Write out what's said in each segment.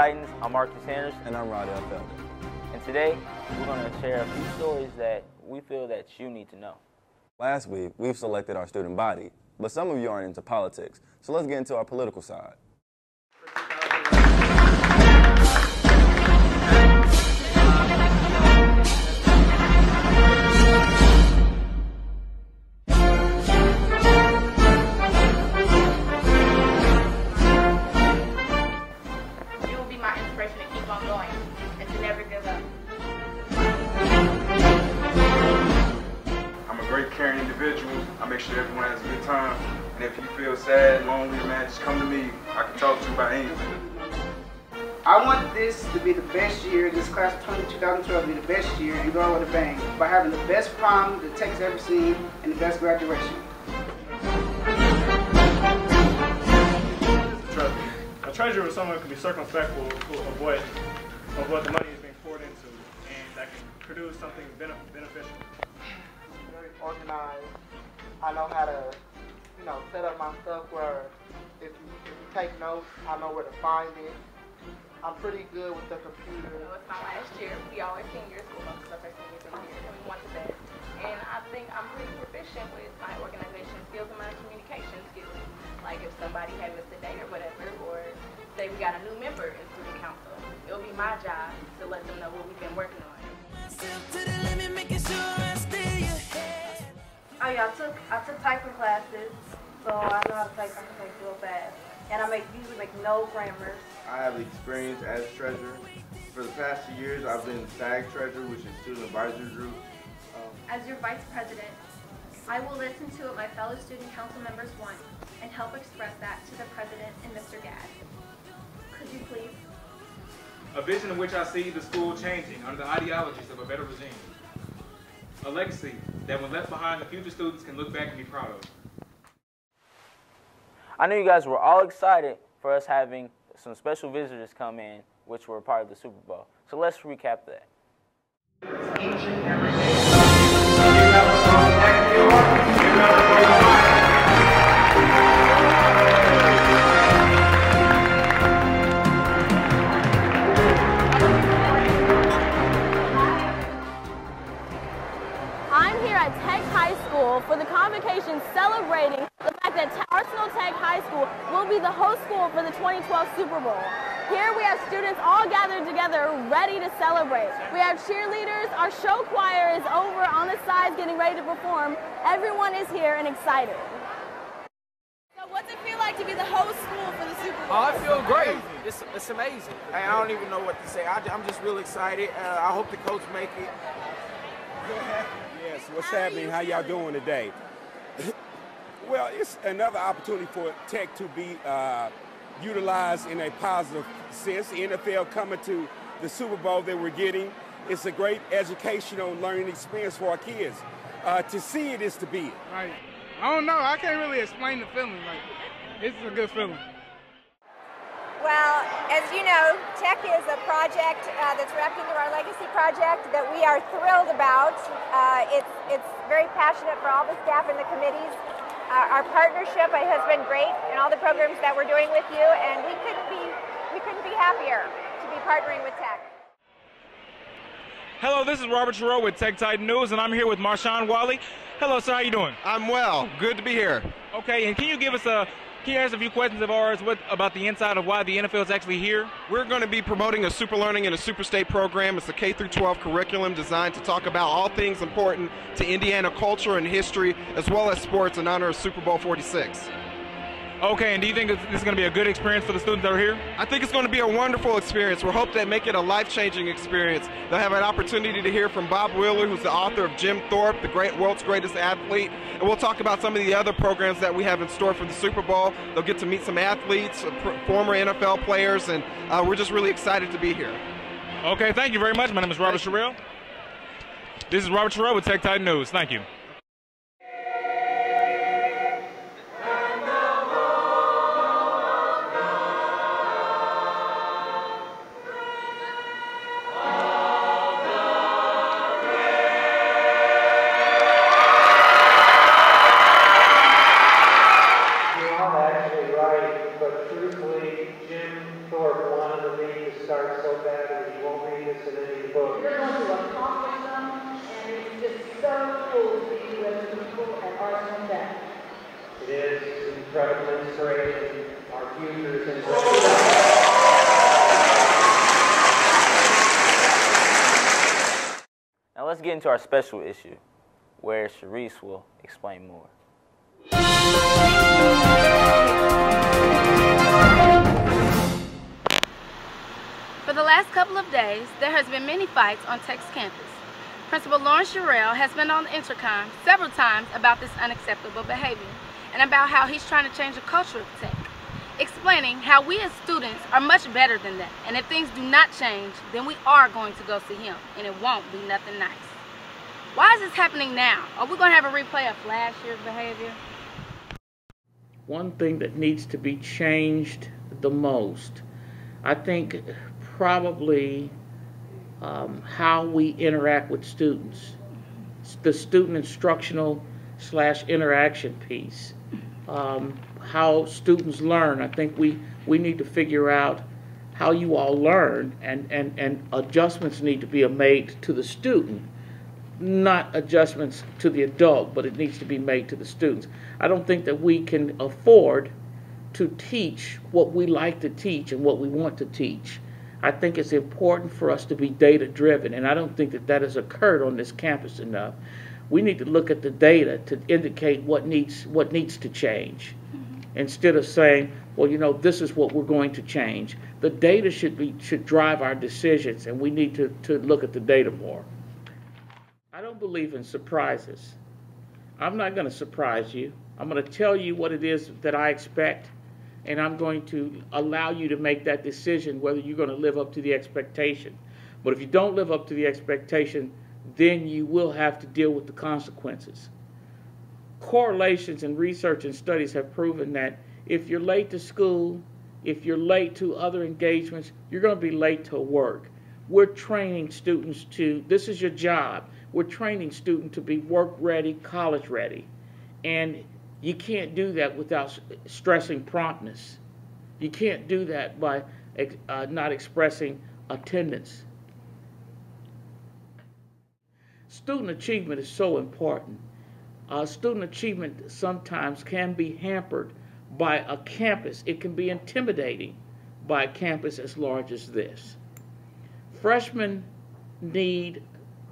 Titans. I'm Marcus Sanders. And I'm Rodell Felder. And today, we're going to share a few stories that we feel that you need to know. Last week, we've selected our student body, but some of you aren't into politics, so let's get into our political side. Caring individual. I make sure everyone has a good time. And if you feel sad, lonely, man, just come to me. I can talk to you about anything. I want this to be the best year, this class of 2012 to be the best year and go out with a bang by having the best prom that Texas ever seen and the best graduation. A treasurer is someone who can be circumspectful of what the money is being poured into, and that can produce something beneficial. Organized. I know how to, set up my stuff where if you take notes, I know where to find it. I'm pretty good with the computer. It's my last year. We all are seniors, well, most of us are seniors in here, and we want the best. And I think I'm pretty proficient with my organization skills and my communication skills. Like if somebody had missed a date or whatever, or say we got a new member in student council, it'll be my job to let them know what we've been working on. Oh yeah, I took typing classes, so I know how to type. I can type real fast, and I usually make no grammars. I have experience as treasurer. For the past 2 years, I've been SAG treasurer, which is Student Advisory Group. As your vice president, I will listen to what my fellow student council members want and help express that to the president and Mr. Gadd. Could you please? A vision in which I see the school changing under the ideologies of a better regime. A legacy that when left behind, the future students can look back and be proud of. I know you guys were all excited for us having some special visitors come in, which were part of the Super Bowl. So let's recap that. Each and every day. You have a song next door. You have a song. For the convocation celebrating the fact that Arsenal Tech High School will be the host school for the 2012 Super Bowl. Here we have students all gathered together ready to celebrate. We have cheerleaders, our show choir is over on the sides getting ready to perform. Everyone is here and excited. So what's it feel like to be the host school for the Super Bowl? Oh, I feel great. It's amazing. I don't even know what to say. I'm just real excited. I hope the coach make it. Yes, what's happening? How y'all doing today? Well, it's another opportunity for Tech to be utilized in a positive sense. The NFL coming to the Super Bowl that we're getting. It's a great educational learning experience for our kids. To see it is to be it. Right. I don't know. I can't really explain the feeling. Like, it's a good feeling. Well, as you know, Tech is a project that's wrapped into our legacy project that we are thrilled about. It's very passionate for all the staff and the committees. Our partnership has been great in all the programs that we're doing with you, and we couldn't be happier to be partnering with Tech. Hello, this is Robert Yarrell with Tech Titan News, and I'm here with Marshawn Wally. Hello, sir. How you doing? I'm well. Good to be here. Okay, and can you ask a few questions of ours about the inside of why the NFL is actually here? We're going to be promoting a Super Learning and a Super State program. It's a K-12 curriculum designed to talk about all things important to Indiana culture and history, as well as sports, in honor of Super Bowl 46. Okay, and do you think this is going to be a good experience for the students that are here? I think it's going to be a wonderful experience. We hope to make it a life-changing experience. They'll have an opportunity to hear from Bob Wheeler, who's the author of Jim Thorpe, the world's greatest athlete. And we'll talk about some of the other programs that we have in store for the Super Bowl. They'll get to meet some athletes, former NFL players, and we're just really excited to be here. Okay, thank you very much. My name is Robert Yarrell. This is Robert Yarrell with Tech Titan News. Thank you. Actually right, but truthfully, Jim Thorpe wanted to leave the desires so bad that you won't read this in any book. You're going to accomplish them, and it's just so cool to be with people at Arsenal Tech. It is incredible inspiration. Our future is in great. Now let's get into our special issue, where Sharice will explain more. For the last couple of days, there has been many fights on Tech's campus. Principal Mr Yarrell has been on the intercom several times about this unacceptable behavior and about how he's trying to change the culture of Tech, explaining how we as students are much better than that, and if things do not change, then we are going to go see him, and it won't be nothing nice. Why is this happening now? Are we going to have a replay of last year's behavior? One thing that needs to be changed the most, I think probably how we interact with students. The student instructional / interaction piece. How students learn. I think we need to figure out how you all learn, and adjustments need to be made to the student. Not adjustments to the adult, but it needs to be made to the students. I don't think that we can afford to teach what we like to teach and what we want to teach. I think it's important for us to be data driven, and I don't think that that has occurred on this campus enough. We need to look at the data to indicate what needs to change, instead of saying, well, you know, this is what we're going to change. The data should drive our decisions, and we need to look at the data more. I don't believe in surprises. I'm not going to surprise you. I'm going to tell you what it is that I expect, and I'm going to allow you to make that decision whether you're going to live up to the expectation. But if you don't live up to the expectation, then you will have to deal with the consequences. Correlations in research and studies have proven that if you're late to school, if you're late to other engagements, you're going to be late to work. We're training students to, this is your job, we're training students to be work ready, college ready. And you can't do that without stressing promptness. You can't do that by not expressing attendance. Student achievement is so important. Student achievement sometimes can be hampered by a campus. It can be intimidating by a campus as large as this. Freshmen need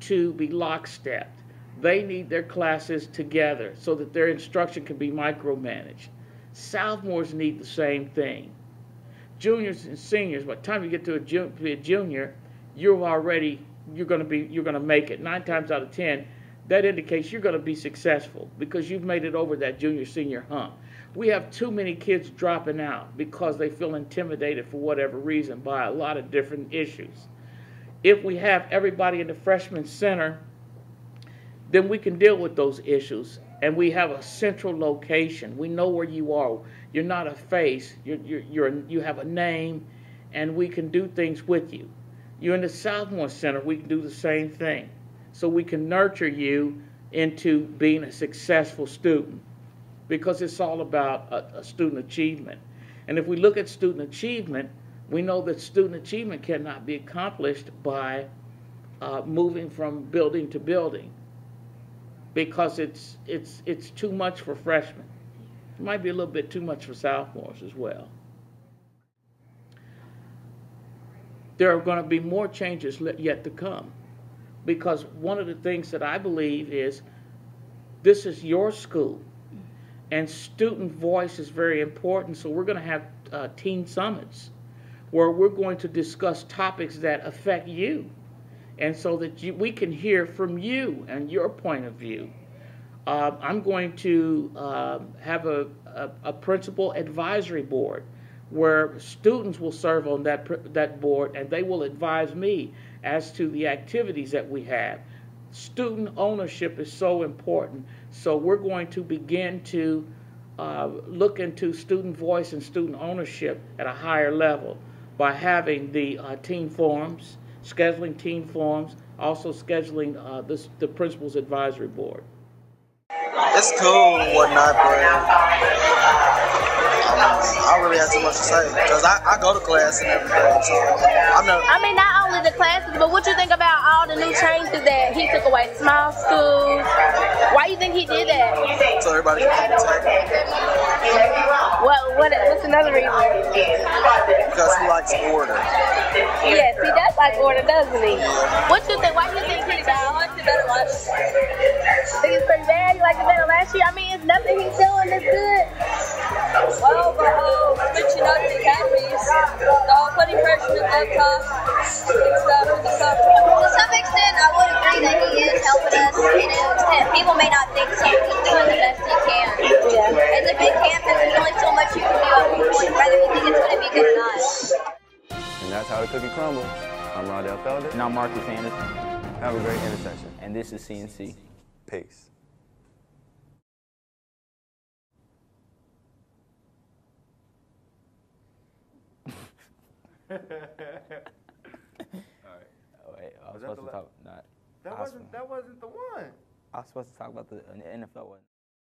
to be lockstep. They need their classes together so that their instruction can be micromanaged. Sophomores need the same thing. Juniors and seniors, by the time you get to be a junior, you're going to make it. 9 times out of 10, that indicates you're going to be successful because you've made it over that junior-senior hump. We have too many kids dropping out because they feel intimidated for whatever reason by a lot of different issues. If we have everybody in the freshman center, then we can deal with those issues, and we have a central location. We know where you are. You're not a face. You have a name, and we can do things with you. You're in the sophomore center. We can do the same thing. So we can nurture you into being a successful student, because it's all about a student achievement. And if we look at student achievement, we know that student achievement cannot be accomplished by moving from building to building, because it's too much for freshmen. It might be a little bit too much for sophomores as well. There are going to be more changes yet to come, because one of the things that I believe is this is your school, and student voice is very important. So we're going to have teen summits where we're going to discuss topics that affect you, and so that we can hear from you and your point of view. I'm going to have a principal advisory board where students will serve on that board, and they will advise me as to the activities that we have. Student ownership is so important, so we're going to begin to look into student voice and student ownership at a higher level by having the teen forums, scheduling teen forums, also scheduling the principal's advisory board. It's cool and whatnot, but I don't really have too much to say because I go to class and everything. So I mean, not only the classes, but what you think about all the new changes that he took away, small schools? Why you think he did that? So everybody can come to tech. What's another reason? Because he likes order. Yes, he does like order, doesn't he? What you think? Why do you think he died? I liked it better last year. Think it's pretty bad? You liked it better last year? I mean, it's nothing he's doing that's good. Well, the whole switching up the academies, the whole putting freshmen up top and stuff with the stuff. To some extent, I would agree that he is helping us. People may not think so. He's doing the best he can. Yeah. It's a big campus. There's only so much you can do at one point, whether you think it's going to be good or not. And that's how the cookie crumbles. I'm Rondell Felder. And I'm Marcus Anderson. Have a great intersection. And this is CNC. Peace. All right. Oh, wait, I was supposed to talk. That wasn't the one. I was supposed to talk about the NFL one.